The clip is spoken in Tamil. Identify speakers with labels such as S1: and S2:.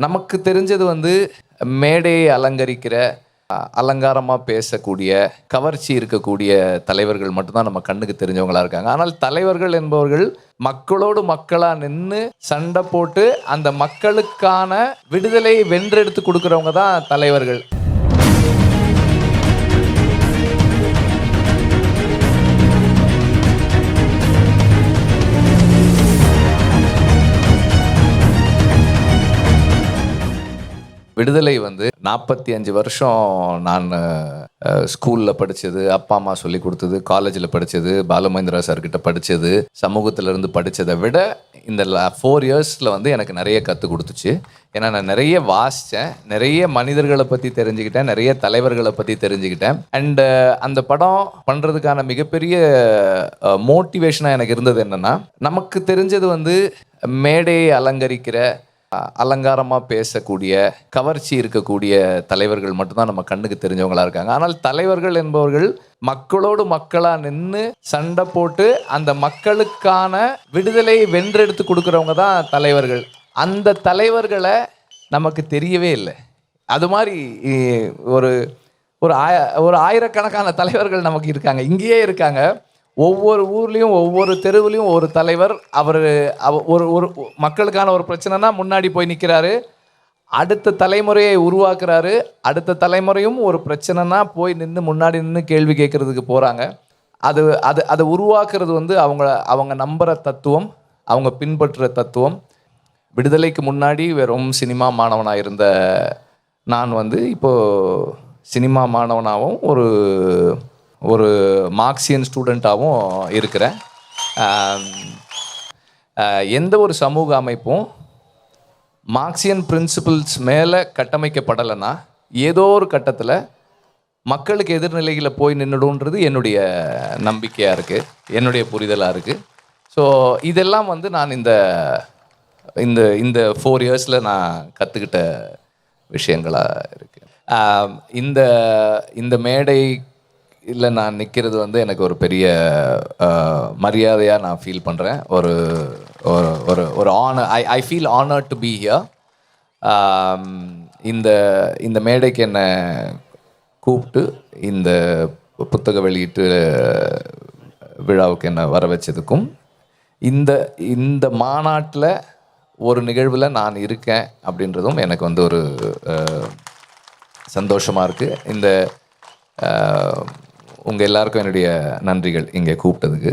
S1: நமக்கு தெரிஞ்சது மேடையை அலங்கரிக்கிற, அலங்காரமாக பேசக்கூடிய, கவர்ச்சி இருக்கக்கூடிய தலைவர்கள் மட்டும்தான் நம்ம கண்ணுக்கு தெரிஞ்சவங்களா இருக்காங்க. ஆனால் தலைவர்கள் என்பவர்கள் மக்களோடு மக்களாக நின்று சண்டை போட்டு அந்த மக்களுக்கான விடுதலையை வென்றெடுத்து கொடுக்குறவங்க தான் தலைவர்கள். விடுதலை 45 வருஷம் நான் ஸ்கூலில் படித்தது, அப்பா அம்மா சொல்லி கொடுத்தது, காலேஜில் படித்தது, பாலுமகேந்திரா சார்கிட்ட படித்தது, சமூகத்திலேருந்து படித்ததை விட இந்த 4 இயர்ஸில் எனக்கு நிறைய கற்றுக் கொடுத்துச்சு. ஏன்னா நான் நிறைய வாசித்தேன், நிறைய மனிதர்களை பற்றி தெரிஞ்சுக்கிட்டேன், நிறைய தலைவர்களை பற்றி தெரிஞ்சுக்கிட்டேன். அண்டு அந்த படம் பண்ணுறதுக்கான மிகப்பெரிய மோட்டிவேஷனாக எனக்கு இருந்தது என்னென்னா, நமக்கு தெரிஞ்சது மேடையை அலங்கரிக்கிற, அலங்காரமாக பேசக்கூடிய, கவர்ச்சி இருக்கக்கூடிய தலைவர்கள் மட்டும்தான் நம்ம கண்ணுக்கு தெரிஞ்சவங்களா இருக்காங்க. ஆனால் தலைவர்கள் என்பவர்கள் மக்களோடு மக்களாக நின்று சண்டை போட்டு அந்த மக்களுக்கான விடுதலையை வென்றெடுத்து கொடுக்குறவங்க தான் தலைவர்கள். அந்த தலைவர்களை நமக்கு தெரியவே இல்லை. அது மாதிரி ஒரு ஆயிரக்கணக்கான தலைவர்கள் நமக்கு இருக்காங்க, இங்கேயே இருக்காங்க. ஒவ்வொரு ஊர்லேயும் ஒவ்வொரு தெருவுலையும் ஒரு தலைவர். அவர் ஒரு மக்களுக்கான ஒரு பிரச்சனைனா முன்னாடி போய் நிற்கிறாரு, அடுத்த தலைமுறையை உருவாக்குறாரு. அடுத்த தலைமுறையும் ஒரு பிரச்சனைனா போய் நின்று முன்னாடி நின்று கேள்வி கேட்குறதுக்கு போகிறாங்க. அதை உருவாக்குறது அவங்க நம்புகிற தத்துவம், அவங்க பின்பற்றுற தத்துவம். விடுதலைக்கு முன்னாடி வெறும் சினிமா மாணவனாக இருந்த நான் இப்போது சினிமா மாணவனாகவும் ஒரு மார்க்சியன் ஸ்டூடெண்ட்டாகவும் இருக்கிறேன். எந்த ஒரு சமூக அமைப்பும் மார்க்சியன் பிரின்சிபிள்ஸ் மேலே கட்டமைக்கப்படலைன்னா ஏதோ ஒரு கட்டத்தில் மக்களுக்கு எதிர்நிலைகளை போய் நின்றுடுன்றது என்னுடைய நம்பிக்கையாக இருக்குது, என்னுடைய புரிதலாக இருக்குது. ஸோ இதெல்லாம் நான் இந்த 4 இயர்ஸில் நான் கற்றுக்கிட்ட விஷயங்களாக இருக்குது. இந்த மேடை இல்லை நான் நிற்கிறது எனக்கு ஒரு பெரிய மரியாதையாக நான் ஃபீல் பண்ணுறேன். ஒரு honour, I feel honoured to be here. இந்த மேடைக்கு என்னை கூப்பிட்டு இந்த புத்தக வெளியீட்டு விழாவுக்கு என்னை வர வச்சதுக்கும், இந்த மாநாட்டில் ஒரு நிகழ்வில் நான் இருக்கேன் அப்படின்றதும் எனக்கு ஒரு சந்தோஷமாக இருக்குது. உங்கள் எல்லாருக்கும் என்னுடைய நன்றிகள் இங்கே கூப்பிட்டதுக்கு.